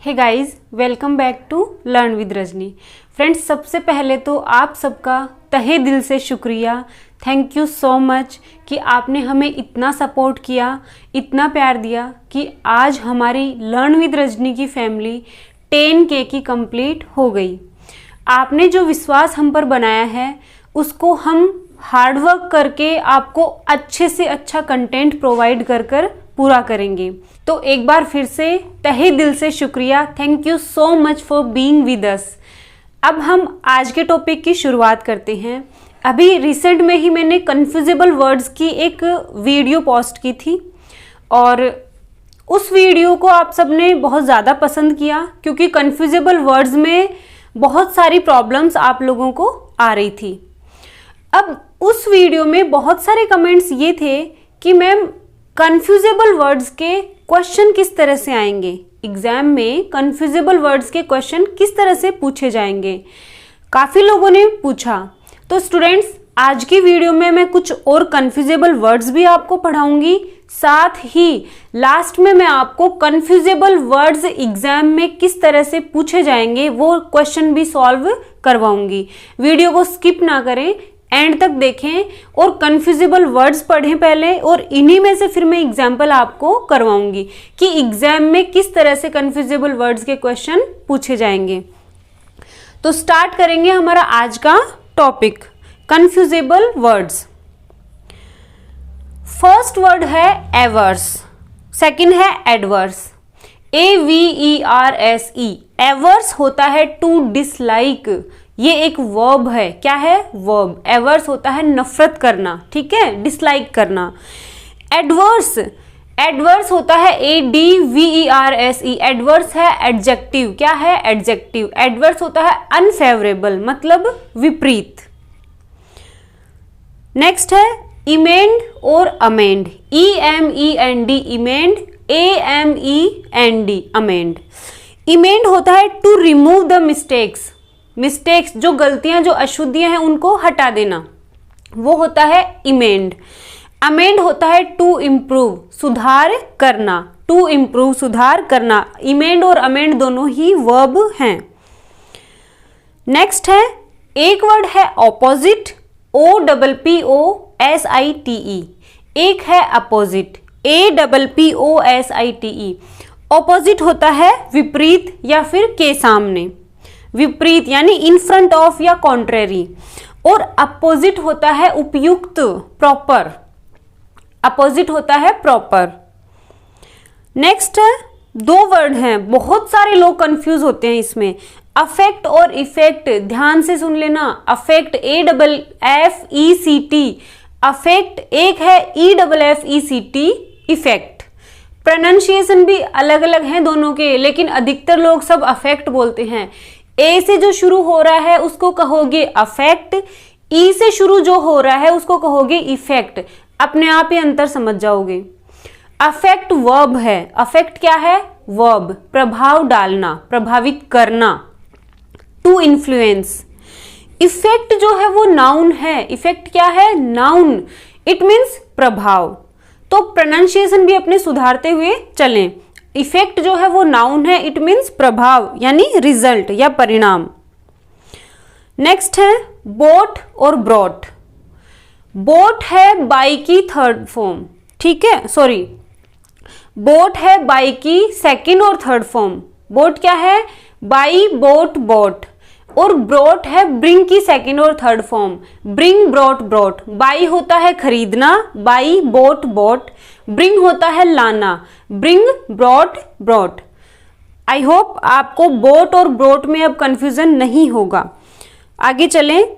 Hey guys, welcome back to learn with Rajni. Friends, सबसे पहले तो आप सबका तहे दिल से शुक्रिया, थैंक यू सो मच कि आपने हमें इतना सपोर्ट किया, इतना प्यार दिया कि आज हमारी लर्न विद रजनी की फैमिली 10K की कंप्लीट हो गई। आपने जो विश्वास हम पर बनाया है उसको हम हार्डवर्क करके आपको अच्छे से अच्छा कंटेंट प्रोवाइड कर पूरा करेंगे। तो एक बार फिर से तहे दिल से शुक्रिया, thank you so much for being with us. अब हम आज के टॉपिक की शुरुआत करते हैं। अभी रिसेंट में ही मैंने कन्फ्यूजेबल वर्ड्स की एक वीडियो पोस्ट की थी और उस वीडियो को आप सबने बहुत ज़्यादा पसंद किया क्योंकि कन्फ्यूजेबल वर्ड्स में बहुत सारी प्रॉब्लम्स आप लोगों को आ रही थी। अब उस वीडियो में बहुत सारे कमेंट्स ये थे कि मैम कन्फ्यूजेबल वर्ड्स के क्वेश्चन किस तरह से आएंगे, एग्जाम में कन्फ्यूजेबल वर्ड्स के क्वेश्चन किस तरह से पूछे जाएंगे, काफ़ी लोगों ने पूछा। तो स्टूडेंट्स, आज की वीडियो में मैं कुछ और कन्फ्यूजेबल वर्ड्स भी आपको पढ़ाऊंगी, साथ ही लास्ट में मैं आपको कन्फ्यूजेबल वर्ड्स एग्जाम में किस तरह से पूछे जाएंगे वो क्वेश्चन भी सॉल्व करवाऊंगी। वीडियो को स्किप ना करें, एंड तक देखें और कन्फ्यूजेबल वर्ड्स पढ़ें पहले, और इन्हीं में से फिर मैं एग्जाम्पल आपको करवाऊंगी कि एग्जाम में किस तरह से कन्फ्यूजेबल वर्ड्स के क्वेश्चन पूछे जाएंगे। तो स्टार्ट करेंगे हमारा आज का टॉपिक, कन्फ्यूजेबल वर्ड्स। फर्स्ट वर्ड है एवर्स, सेकंड है एडवर्स, AVERSE। एवर्स होता है टू डिसलाइक, ये एक वर्ब है। क्या है? वर्ब। एवर्स होता है नफरत करना, ठीक है, डिसलाइक करना। एडवर्स, एडवर्स होता है ADVERSE। एडवर्स है एडजेक्टिव। क्या है? एडजेक्टिव। एडवर्स होता है अनफेवरेबल, मतलब विपरीत। नेक्स्ट है इमेंड और amend, EMEND emend, AMEND amend. Emend होता है to remove the mistakes, mistakes जो गलतियां, जो अशुद्धियां हैं उनको हटा देना, वो होता है इमेंड। अमेंड होता है टू इम्प्रूव, सुधार करना, टू इम्प्रूव सुधार करना। इमेंड और अमेंड दोनों ही वर्ब हैं। नेक्स्ट है एक वर्ड है ऑपोजिट, OPPOSITE। एक है अपोजिट, APPOSITE। ऑपोजिट होता है विपरीत या फिर के सामने, विपरीत यानी इन फ्रंट ऑफ या कॉन्ट्रेरी। और अपोजिट होता है उपयुक्त, प्रॉपर। अपोजिट होता है प्रॉपर। नेक्स्ट दो वर्ड हैं, बहुत सारे लोग कंफ्यूज होते हैं इसमें, अफेक्ट और इफेक्ट। ध्यान से सुन लेना, अफेक्ट AFFECT अफेक्ट, एक है EFFECT इफेक्ट। प्रोनाउंसिएशन भी अलग अलग हैं दोनों के, लेकिन अधिकतर लोग सब अफेक्ट बोलते हैं। ए से जो शुरू हो रहा है उसको कहोगे अफेक्ट, ई से शुरू जो हो रहा है उसको कहोगे इफेक्ट। अपने आप ही अंतर समझ जाओगे। अफेक्ट वर्ब है। अफेक्ट क्या है? वर्ब, प्रभाव डालना, प्रभावित करना, टू इन्फ्लुएंस। इफेक्ट जो है वो नाउन है। इफेक्ट क्या है? नाउन। इट मीन्स प्रभाव। तो प्रोनाउंसिएशन भी अपने सुधारते हुए चलें। इफेक्ट जो है वो नाउन है, इट मीन्स प्रभाव यानी रिजल्ट या परिणाम। नेक्स्ट है बोट और ब्रॉट। बोट है बाई की थर्ड फॉर्म, ठीक है, सॉरी, बोट है बाई की सेकंड और थर्ड फॉर्म। बोट क्या है? By, boat, boat. और ब्रॉट है ब्रिंग की सेकंड और third form, bring, brought, brought. By होता है खरीदना, बाई, बोट, बोट। ब्रिंग होता है लाना, bring, brought, brought. I hope आपको बोट और ब्रॉट में अब कंफ्यूजन नहीं होगा। आगे चलें।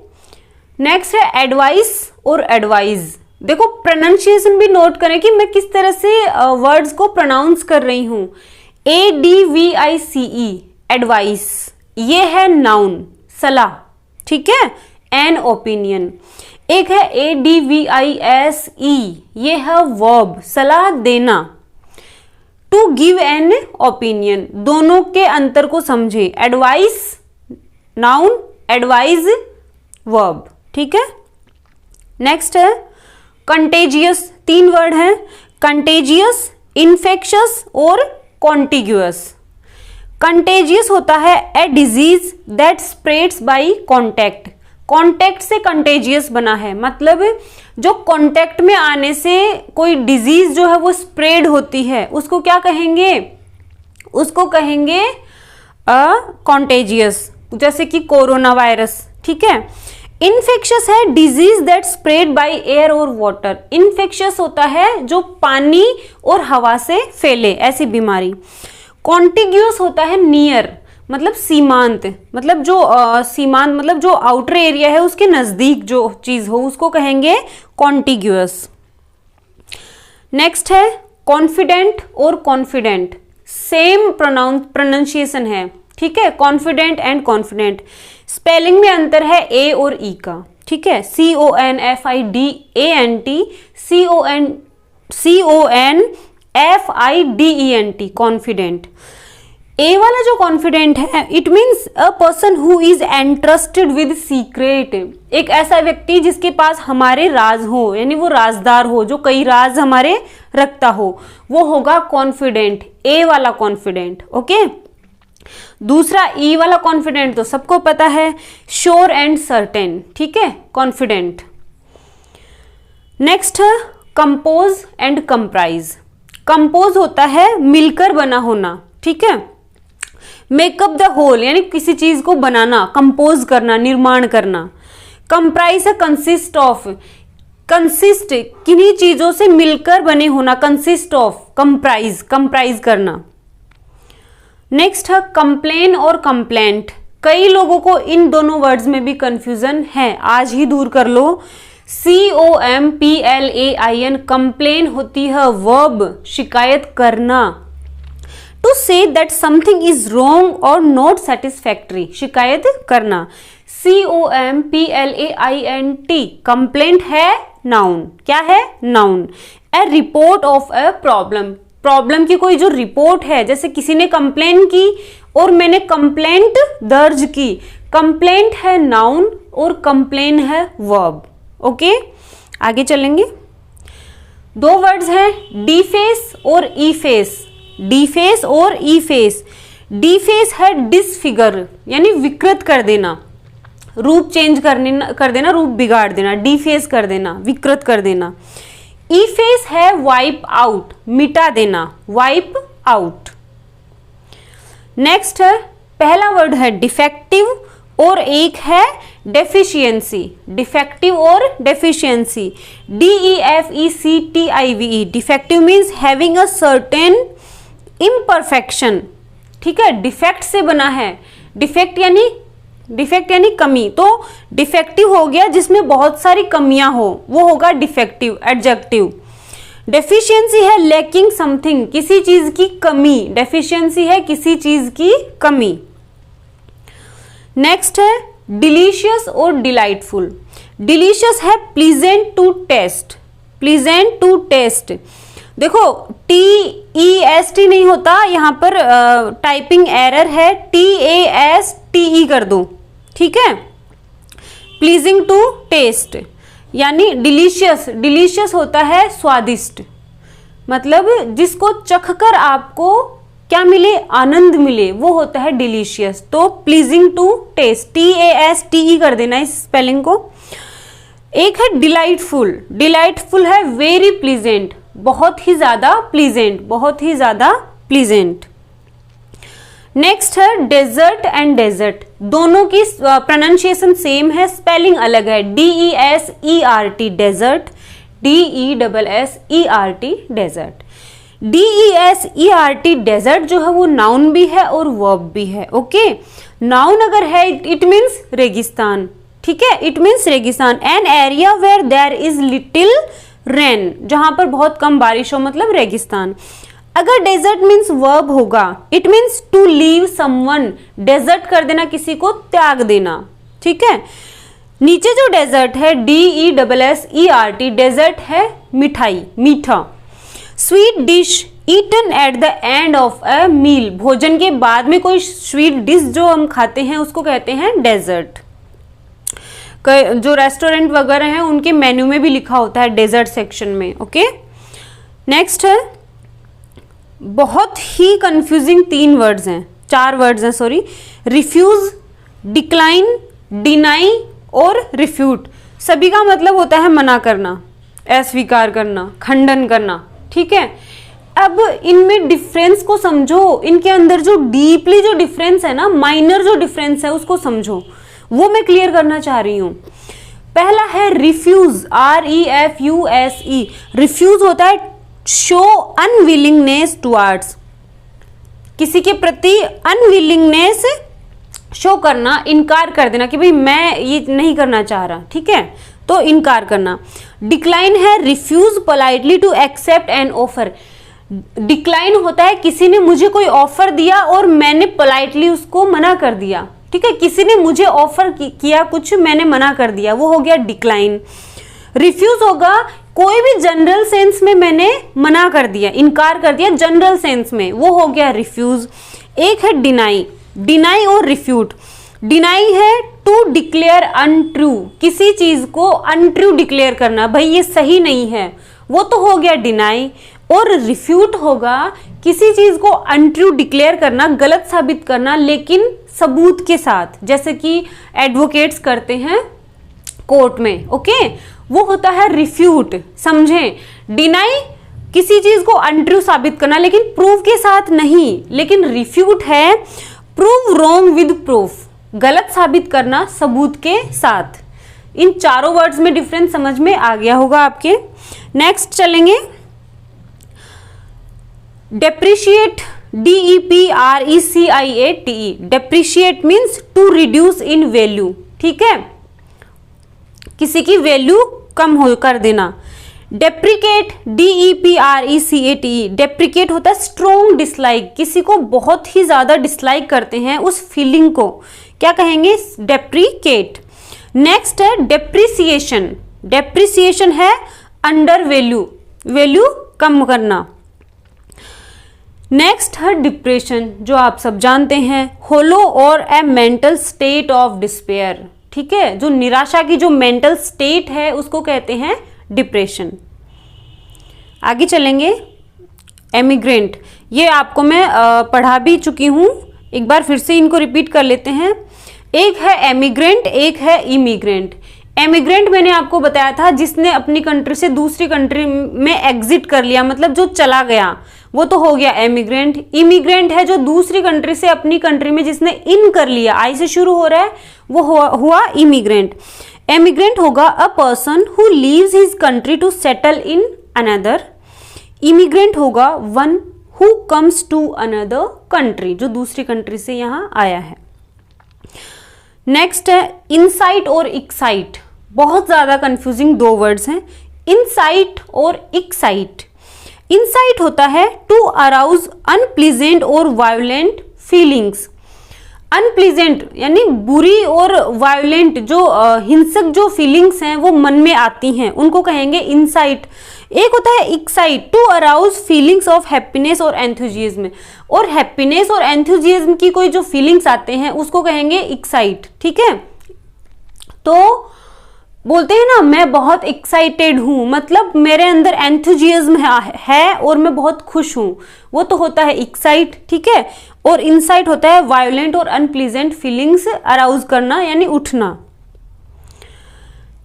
नेक्स्ट है एडवाइस और एडवाइज। देखो, प्रोनाउंसिएशन भी नोट करें कि मैं किस तरह से वर्ड्स को प्रोनाउंस कर रही हूं। ADVICE एडवाइस, ये है नाउन, सलाह, ठीक है, एन ओपिनियन। एक है ADVISE, ये है वर्ब, सलाह देना, टू गिव एन ओपिनियन। दोनों के अंतर को समझे। एडवाइस नाउन, एडवाइज वर्ब, ठीक है। नेक्स्ट है कंटेजियस। तीन वर्ड हैं, कंटेजियस, इन्फेक्शस और कॉन्टिग्यूअस। कंटेजियस होता है a disease that spreads by contact, contact से कंटेजियस बना है, मतलब जो कॉन्टैक्ट में आने से कोई डिजीज जो है वो स्प्रेड होती है उसको क्या कहेंगे, उसको कहेंगे कॉन्टेजियस, जैसे कि कोरोना वायरस, ठीक है। इन्फेक्शियस है disease that spread by air और वाटर, इन्फेक्शियस होता है जो पानी और हवा से फैले, ऐसी बीमारी। कॉन्टिग्यूस होता है नियर, मतलब सीमांत, मतलब जो सीमांत मतलब जो आउटर एरिया है उसके नजदीक जो चीज हो उसको कहेंगे कॉन्टिग्यूअस। नेक्स्ट है कॉन्फिडेंट और कॉन्फिडेंट, सेम प्रोनाउंसिएशन है, ठीक है, कॉन्फिडेंट एंड कॉन्फिडेंट। स्पेलिंग में अंतर है ए और ई का, ठीक है, CONFIDANT, CONFIDENT, कॉन्फिडेंट। ए वाला जो कॉन्फिडेंट है, it means a person who is entrusted with secret, एक ऐसा व्यक्ति जिसके पास हमारे राज हो, यानी वो राजदार हो, जो कई राज हमारे रखता हो, वो होगा कॉन्फिडेंट, ए वाला कॉन्फिडेंट, ओके। दूसरा ई वाला कॉन्फिडेंट तो सबको पता है, श्योर एंड सर्टेन, ठीक है, कॉन्फिडेंट। नेक्स्ट है कंपोज एंड कंप्राइज। कंपोज होता है मिलकर बना होना, ठीक है। मेकअप द होल, यानी किसी चीज को बनाना, कंपोज करना, निर्माण करना। कंप्राइज है कंसिस्ट ऑफ, कंसिस्ट किन्हीं चीजों से मिलकर बने होना, कंसिस्ट ऑफ, कंप्राइज, कंप्राइज करना। नेक्स्ट है कंप्लेन और कंप्लेंट, कई लोगों को इन दोनों वर्ड्स में भी कंफ्यूजन है, आज ही दूर कर लो। COMPLAIN, कंप्लेन होती है वर्ब, शिकायत करना। To say that something is wrong और नॉट सेटिस्फैक्ट्री, शिकायत करना। COMPLAINT, कंप्लेंट है नाउन, क्या है, noun. A report of a problem, problem की कोई जो रिपोर्ट है, जैसे किसी ने कंप्लेन की और मैंने कंप्लेंट दर्ज की, कंप्लेंट है नाउन और कंप्लेन है वर्ब, ओके। आगे चलेंगे। दो वर्ड्स हैं डीफेस और ईफेस, डीफेस और ईफेस। डीफेस है डिसफिगर, यानी विकृत कर देना, रूप चेंज कर देना, रूप बिगाड़ देना, डीफेस कर देना, विकृत कर देना। ईफेस है वाइप आउट, मिटा देना, वाइप आउट। नेक्स्ट है पहला वर्ड है डिफेक्टिव और एक है डेफिशिएंसी, डिफेक्टिव और deficiency. DEFECTIVE, defective means having a certain imperfection, ठीक है, डिफेक्ट से बना है, डिफेक्ट यानी कमी, तो डिफेक्टिव हो गया जिसमें बहुत सारी कमियां हो, वो होगा डिफेक्टिव, एडजेक्टिव। डेफिशिएंसी है लैकिंग समथिंग, किसी चीज की कमी, डेफिशिएंसी है किसी चीज की कमी। नेक्स्ट है डिलीशियस और डिलाइटफुल। डिलीशियस है pleasant to taste, pleasant to taste. देखो TEST नहीं होता, यहां पर टाइपिंग एरर है, TASTE कर दो, ठीक है। प्लीजिंग टू टेस्ट यानी डिलीशियस, डिलीशियस होता है स्वादिष्ट, मतलब जिसको चखकर आपको क्या मिले, आनंद मिले, वो होता है डिलीशियस। तो प्लीजिंग टू टेस्ट, TASTE कर देना इस स्पेलिंग को। एक है डिलाइटफुल, डिलाइटफुल है वेरी प्लीजेंट, बहुत ही ज्यादा प्लीजेंट, बहुत ही ज्यादा प्लीजेंट। नेक्स्ट है डेजर्ट एंड डेजर्ट, दोनों की प्रोनाउंसिएशन सेम है, स्पेलिंग अलग है। DESERT desert, DESSERT dessert. DESERT desert जो है वो नाउन भी है और वर्ब भी है, ओके। नाउन अगर है इट मीन्स रेगिस्तान, ठीक है, इट मीन्स रेगिस्तान। An area where there is little rain, जहां पर बहुत कम बारिश हो, मतलब रेगिस्तान। अगर डेजर्ट मीन्स वर्ब होगा, it means to leave someone, desert कर देना, किसी को त्याग देना, ठीक है। नीचे जो डेजर्ट है DESSERT डेजर्ट है मिठाई, मीठा। Sweet dish eaten at the end of a meal, भोजन के बाद में कोई स्वीट डिश जो हम खाते हैं उसको कहते हैं डेजर्ट। जो रेस्टोरेंट वगैरह हैं उनके मेन्यू में भी लिखा होता है डेजर्ट सेक्शन में, ओके। नेक्स्ट है बहुत ही कंफ्यूजिंग 3 वर्ड्स हैं, 4 वर्ड्स हैं, सॉरी, रिफ्यूज, डिक्लाइन, डिनाई और रिफ्यूट। सभी का मतलब होता है मना करना, अस्वीकार करना, खंडन करना, ठीक है। अब इनमें डिफरेंस को समझो, इनके अंदर जो डीपली जो डिफरेंस है ना, माइनर जो डिफरेंस है उसको समझो, वो मैं क्लियर करना चाह रही हूं। पहला है रिफ्यूज, REFUSE। रिफ्यूज होता है शो अनविलिंगनेस टुवर्ड्स, किसी के प्रति अनविलिंगनेस शो करना, इनकार कर देना कि भाई मैं ये नहीं करना चाह रहा, ठीक है, तो इनकार करना। डिक्लाइन है refuse politely to accept an offer. Decline होता है किसी ने मुझे कोई ऑफर दिया और मैंने पोलाइटली उसको मना कर दिया, ठीक है, किसी ने मुझे ऑफर किया कुछ, मैंने मना कर दिया, वो हो गया डिक्लाइन। रिफ्यूज होगा कोई भी जनरल सेंस में मैंने मना कर दिया, इनकार कर दिया जनरल सेंस में, वो हो गया रिफ्यूज। एक है डिनाई, डिनाई और रिफ्यूट। डिनाई है टू डिक्लेयर अनट्रू, किसी चीज को अनट्रू डिक्लेयर करना, भाई ये सही नहीं है, वो तो हो गया डिनाई। और रिफ्यूट होगा किसी चीज को अनट्रू डिक्लेयर करना, गलत साबित करना, लेकिन सबूत के साथ, जैसे कि एडवोकेट्स करते हैं कोर्ट में, ओके, वो होता है रिफ्यूट, समझे। डिनाई किसी चीज को अनट्रू साबित करना लेकिन प्रूफ के साथ नहीं, लेकिन रिफ्यूट है प्रूव रॉन्ग विद प्रूफ, गलत साबित करना सबूत के साथ। इन चारों वर्ड्स में डिफरेंस समझ में आ गया होगा आपके। नेक्स्ट चलेंगे, depreciate, DEPRECIATE। Depreciate means to reduce in value, ठीक है, किसी की वैल्यू कम हो कर देना। Deprecate, DEPRECATE। डेप्रिकेट होता है स्ट्रोंग डिसलाइक, किसी को बहुत ही ज्यादा डिसलाइक करते हैं, उस फीलिंग को क्या कहेंगे, डेप्रिकेट। नेक्स्ट है डेप्रिसिएशन। डेप्रिसिएशन है अंडर वैल्यू, वैल्यू कम करना। नेक्स्ट है डिप्रेशन, जो आप सब जानते हैं, होलो और ए मेंटल स्टेट ऑफ डिस्पेयर, ठीक है, जो निराशा की जो मेंटल स्टेट है उसको कहते हैं डिप्रेशन। आगे चलेंगे, एमिग्रेंट। ये आपको मैं पढ़ा भी चुकी हूं, एक बार फिर से इनको रिपीट कर लेते हैं। एक है एमिग्रेंट, एक है इमिग्रेंट। एमिग्रेंट मैंने आपको बताया था जिसने अपनी कंट्री से दूसरी कंट्री में एग्जिट कर लिया, मतलब जो चला गया, वो तो हो गया एमिग्रेंट। इमिग्रेंट है जो दूसरी कंट्री से अपनी कंट्री में जिसने इन कर लिया, आई से शुरू हो रहा है, वो हुआ इमिग्रेंट। एमिग्रेंट होगा a person who leaves his country to settle in another. Immigrant होगा one who comes to another country, जो दूसरी कंट्री से यहां आया है। नेक्स्ट है इनसाइट और एक्साइट। बहुत ज्यादा कंफ्यूजिंग दो वर्ड्स हैं, इनसाइट और एक्साइट। इनसाइट होता है टू अराउज अनप्लीजेंट और वायोलेंट फीलिंग्स। अनप्लीजेंट यानी बुरी और वायोलेंट, जो हिंसक जो फीलिंग्स हैं वो मन में आती हैं, उनको कहेंगे इनसाइट। एक होता है excite, to arouse feelings of happiness और एंथुजियाज्म। और हैप्पीनेस और एंथुजियाज्म की कोई जो फीलिंग्स आते हैं उसको कहेंगे एक्साइट, ठीक है। तो बोलते हैं ना, मैं बहुत एक्साइटेड हूं, मतलब मेरे अंदर एंथुजियाज्म है और मैं बहुत खुश हूं, वो तो होता है एक्साइट, ठीक है। और इनसाइट होता है वायोलेंट और अनप्लीजेंट फीलिंग्स अराउज करना, यानी उठना।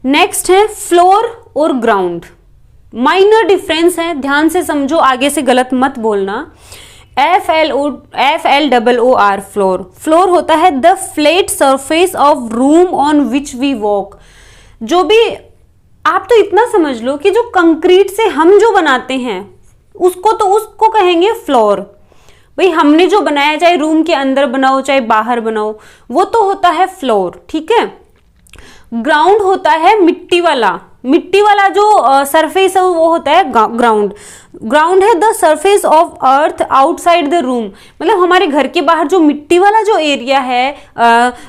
नेक्स्ट है फ्लोर और ग्राउंड। माइनर डिफरेंस है, ध्यान से समझो, आगे से गलत मत बोलना। FLOR floor. फ्लोर होता है the flat surface of room on which we walk. जो भी, आप तो इतना समझ लो कि जो कंक्रीट से हम जो बनाते हैं उसको कहेंगे फ्लोर। भाई हमने जो बनाया, चाहे रूम के अंदर बनाओ चाहे बाहर बनाओ, वो तो होता है फ्लोर, ठीक है। ग्राउंड होता है मिट्टी वाला, मिट्टी वाला जो सरफेस है वो होता है ग्राउंड। ग्राउंड है the surface of earth outside the room, मतलब हमारे घर के बाहर जो मिट्टी वाला जो एरिया है,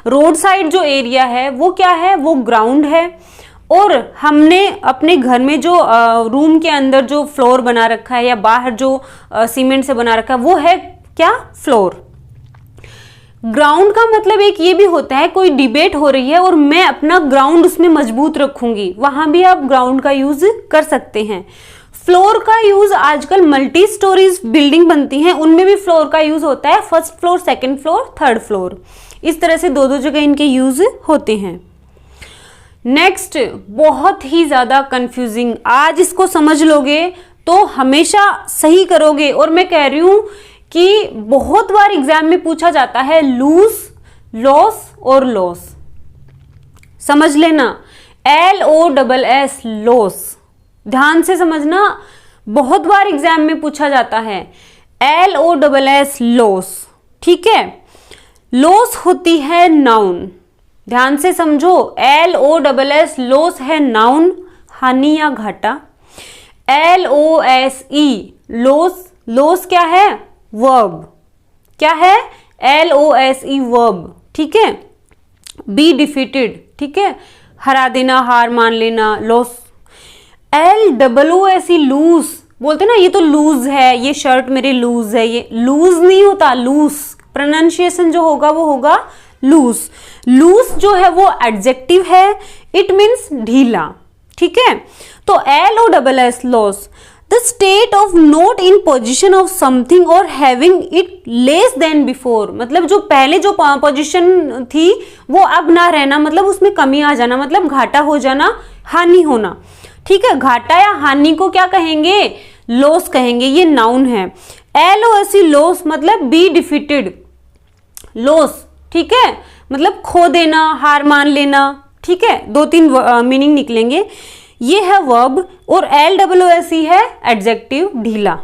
रोड साइड जो एरिया है, वो क्या है, वो ग्राउंड है। और हमने अपने घर में जो रूम के अंदर जो फ्लोर बना रखा है या बाहर जो सीमेंट से बना रखा है, वो है क्या, फ्लोर। ग्राउंड का मतलब एक ये भी होता है, कोई डिबेट हो रही है और मैं अपना ग्राउंड उसमें मजबूत रखूंगी, वहां भी आप ग्राउंड का यूज कर सकते हैं। फ्लोर का यूज आजकल मल्टी स्टोरीज बिल्डिंग बनती हैं, उनमें भी फ्लोर का यूज होता है, first floor, second floor, third floor, इस तरह से दो दो जगह इनके यूज होते हैं। नेक्स्ट, बहुत ही ज्यादा कंफ्यूजिंग, आज इसको समझ लोगे तो हमेशा सही करोगे। और मैं कह रही हूं कि बहुत बार एग्जाम में पूछा जाता है लूज, लॉस और लॉस, समझ लेना, LOSS लॉस, ध्यान से समझना, बहुत बार एग्जाम में पूछा जाता है LOSS लॉस, ठीक है। लॉस होती है नाउन, ध्यान से समझो, LOSS लॉस है नाउन, हानि या घाटा। LOSE लॉस, लॉस क्या है, वर्ब, क्या है, LOSE वर्ब, ठीक है। बी डिफीटेड, ठीक है, हरा देना, हार मान लेना, लॉस। LOSE लूज, बोलते ना ये तो लूज है, ये शर्ट मेरी लूज है, ये लूज नहीं होता, लूज, प्रोनाउंसिएशन जो होगा वो होगा लूज। लूज जो है वो एडजेक्टिव है, इट मीन्स ढीला, ठीक है। तो LOSS loss, the state of not in position of something और having it less than before, मतलब जो पहले जो पोजिशन थी वो अब ना रहना, मतलब उसमें कमी आ जाना, मतलब घाटा हो जाना, हानि होना, ठीक है। घाटा या हानि को क्या कहेंगे, लॉस कहेंगे, ये नाउन है। LOSE लॉस मतलब बी डिफीटेड, लॉस, ठीक है, मतलब खो देना, हार मान लेना, ठीक है, दो तीन मीनिंग निकलेंगे। ये है वर्ब और LOSE है एडजेक्टिव, ढीला।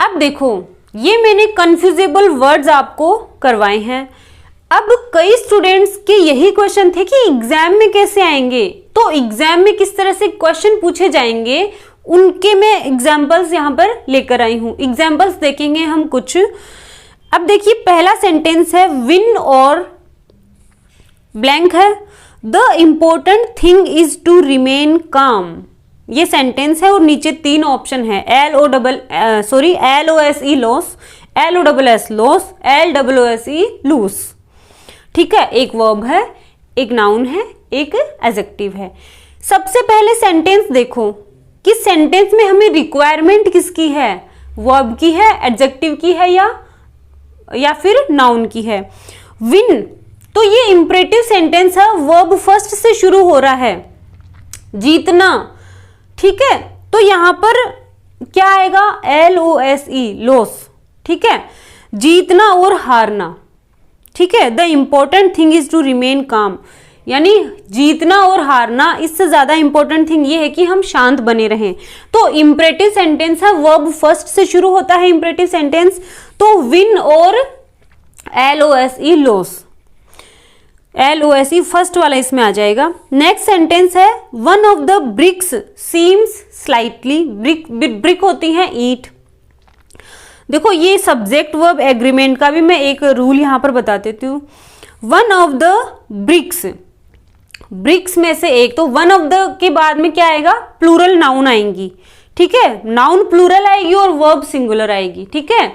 अब देखो, ये मैंने कंफ्यूजेबल वर्ड्स आपको करवाए हैं। अब कई स्टूडेंट्स के यही क्वेश्चन थे कि एग्जाम में कैसे आएंगे, तो एग्जाम में किस तरह से क्वेश्चन पूछे जाएंगे, उनके मैं एग्जाम्पल्स यहां पर लेकर आई हूं। एग्जाम्पल्स देखेंगे हम कुछ। अब देखिए, पहला सेंटेंस है विन और ब्लैंक है, the important thing is to remain calm, ये सेंटेंस है और नीचे तीन ऑप्शन है, LOSE loss, LOSS loss, LOSE lose, ठीक है। एक वर्ब है, एक नाउन है, एक एडजेक्टिव है। सबसे पहले सेंटेंस देखो कि सेंटेंस में हमें रिक्वायरमेंट किसकी है, वर्ब की है, एडजेक्टिव की है या फिर नाउन की है। विन, तो ये इंपरेटिव सेंटेंस है, वर्ब फर्स्ट से शुरू हो रहा है, जीतना, ठीक है। तो यहां पर क्या आएगा, LOSE लॉस, ठीक है, जीतना और हारना, ठीक है। The important thing is to remain calm, यानी जीतना और हारना, इससे ज्यादा इंपॉर्टेंट थिंग ये है कि हम शांत बने रहें। तो इंपरेटिव सेंटेंस है, वर्ब फर्स्ट से शुरू होता है इंपरेटिव सेंटेंस, तो विन और LOSE लॉस, LOSE फर्स्ट वाला इसमें आ जाएगा। नेक्स्ट सेंटेंस है one of the bricks seems slightly, brick होती है ईंट। देखो, ये सब्जेक्ट वर्ब एग्रीमेंट का भी मैं एक रूल यहां पर बता देती हूँ। One of the bricks, bricks में से एक, तो वन ऑफ द के बाद में क्या आएगा, प्लूरल नाउन आएंगी, ठीक है। नाउन प्लूरल आएगी और वर्ब सिंगुलर आएगी, ठीक है,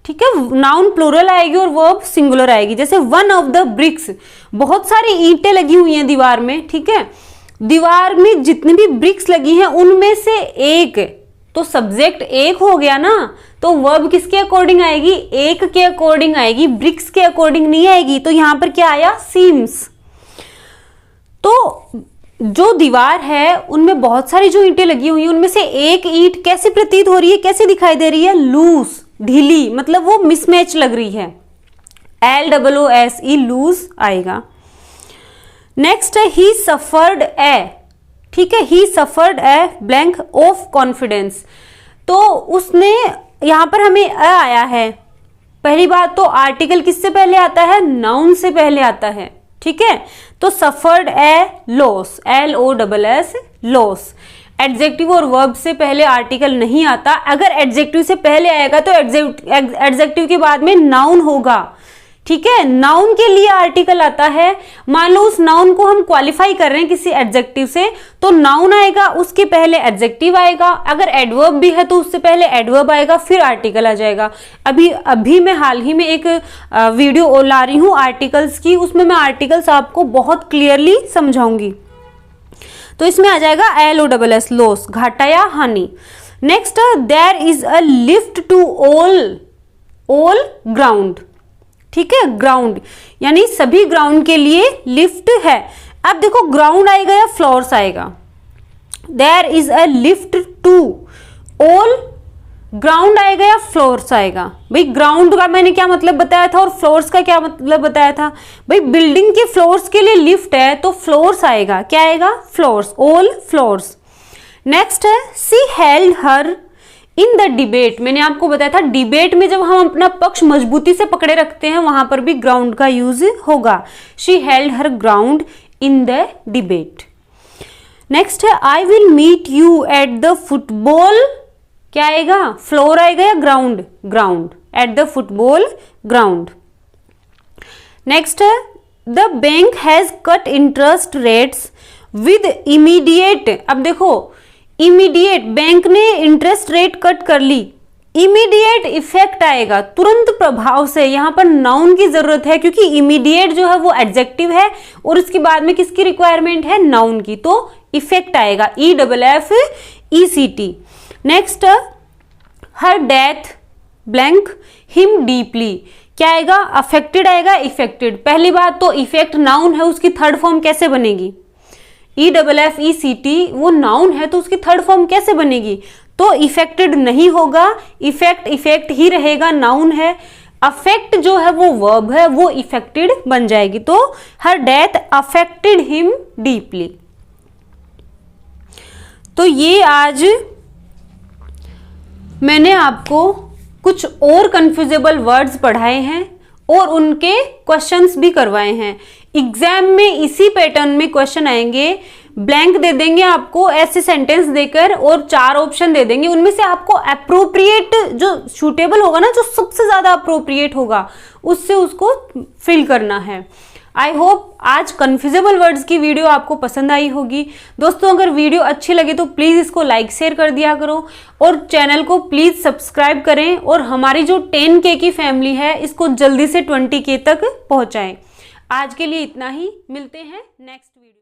ठीक है। नाउन प्लूरल आएगी और वर्ब सिंगुलर आएगी। जैसे वन ऑफ द ब्रिक्स, बहुत सारी ईंटें लगी हुई हैं दीवार में, ठीक है। दीवार में जितनी भी ब्रिक्स लगी हैं उनमें से एक, तो सब्जेक्ट एक हो गया ना, तो वर्ब किसके अकॉर्डिंग आएगी, एक के अकॉर्डिंग आएगी, ब्रिक्स के अकॉर्डिंग नहीं आएगी। तो यहां पर क्या आया, सीम्स। तो जो दीवार है उनमें बहुत सारी जो ईंटें लगी हुई हैं उनमें से एक ईंट कैसे प्रतीत हो रही है, कैसे दिखाई दे रही है, लूज, ढीली, मतलब वो मिसमैच लग रही है, LOSE लूज आएगा। नेक्स्ट है ही सफर्ड ए, ठीक है, ही suffered a blank of confidence, तो उसने, यहां पर हमें अ आया है। पहली बात तो आर्टिकल किससे पहले आता है, नाउन से पहले आता है, ठीक है। तो सफर्ड ए लॉस, LOSS लॉस। एडजेक्टिव और वर्ब से पहले आर्टिकल नहीं आता, अगर एडजेक्टिव से पहले आएगा तो एडजेक्टिव के बाद में नाउन होगा, ठीक है। नाउन के लिए आर्टिकल आता है, मान लो उस नाउन को हम क्वालिफाई कर रहे हैं किसी एडजेक्टिव से, तो नाउन आएगा, उसके पहले एडजेक्टिव आएगा, अगर एडवर्ब भी है तो उससे पहले एडवर्ब आएगा, फिर आर्टिकल आ जाएगा। अभी मैं हाल ही में एक वीडियो ला रही हूं आर्टिकल्स की, उसमें मैं आर्टिकल्स आपको बहुत क्लियरली समझाऊंगी। तो इसमें आ जाएगा LOSS, लॉस, घाटा या हानि। Next, there is a lift to all ground. ठीक है, ग्राउंड यानी सभी ग्राउंड के लिए लिफ्ट है। अब देखो ग्राउंड आएगा या फ्लोर्स आएगा? There is a lift to all ground आएगा या फ्लोर्स आएगा? भाई ग्राउंड का मैंने क्या मतलब बताया था और फ्लोर्स का क्या मतलब बताया था? भाई बिल्डिंग के फ्लोर्स के लिए लिफ्ट है तो फ्लोर्स आएगा। क्या आएगा? Floors, all floors. नेक्स्ट है she held her in the debate. मैंने आपको बताया था डिबेट में जब हम अपना पक्ष मजबूती से पकड़े रखते हैं वहां पर भी ग्राउंड का यूज होगा। She held her ground in the debate. Next है I will meet you at the football. क्या आएगा? फ्लोर आएगा या ground? Ground, at the football ground. Next है the bank has cut interest rates with immediate. अब देखो immediate, bank ने interest rate cut कर ली, इमीडिएट इफेक्ट आएगा, तुरंत प्रभाव से। यहां पर नाउन की जरूरत है क्योंकि इमीडिएट जो है वो एडजेक्टिव है और उसके बाद में किसकी रिक्वायरमेंट है? नाउन की। तो इफेक्ट आएगा, EFFECT। Next, her death blank him deeply. क्या आएगा? अफेक्टेड आएगा, इफेक्टेड। पहली बात तो इफेक्ट नाउन है, उसकी थर्ड फॉर्म कैसे बनेगी? EFFECT वो नाउन है तो उसकी थर्ड फॉर्म कैसे बनेगी? तो इफेक्टेड नहीं होगा, इफेक्ट ही रहेगा, नाउन है। अफेक्ट जो है वो वर्ब है, वो इफेक्टेड बन जाएगी। तो her death affected him deeply. तो ये आज मैंने आपको कुछ और कंफ्यूजेबल वर्ड्स पढ़ाए हैं और उनके क्वेश्चंस भी करवाए हैं। एग्जाम में इसी पैटर्न में क्वेश्चन आएंगे, ब्लैंक दे देंगे आपको ऐसे सेंटेंस देकर और 4 ऑप्शन दे देंगे, उनमें से आपको अप्रोप्रिएट जो सूटेबल होगा ना, जो सबसे ज्यादा अप्रोप्रिएट होगा उससे उसको फिल करना है। आई होप आज कन्फ्यूजेबल वर्ड्स की वीडियो आपको पसंद आई होगी। दोस्तों अगर वीडियो अच्छी लगे तो प्लीज इसको लाइक शेयर कर दिया करो और चैनल को प्लीज सब्सक्राइब करें और हमारी जो 10K की फैमिली है इसको जल्दी से 20K तक पहुंचाएं। आज के लिए इतना ही, मिलते हैं नेक्स्ट वीडियो।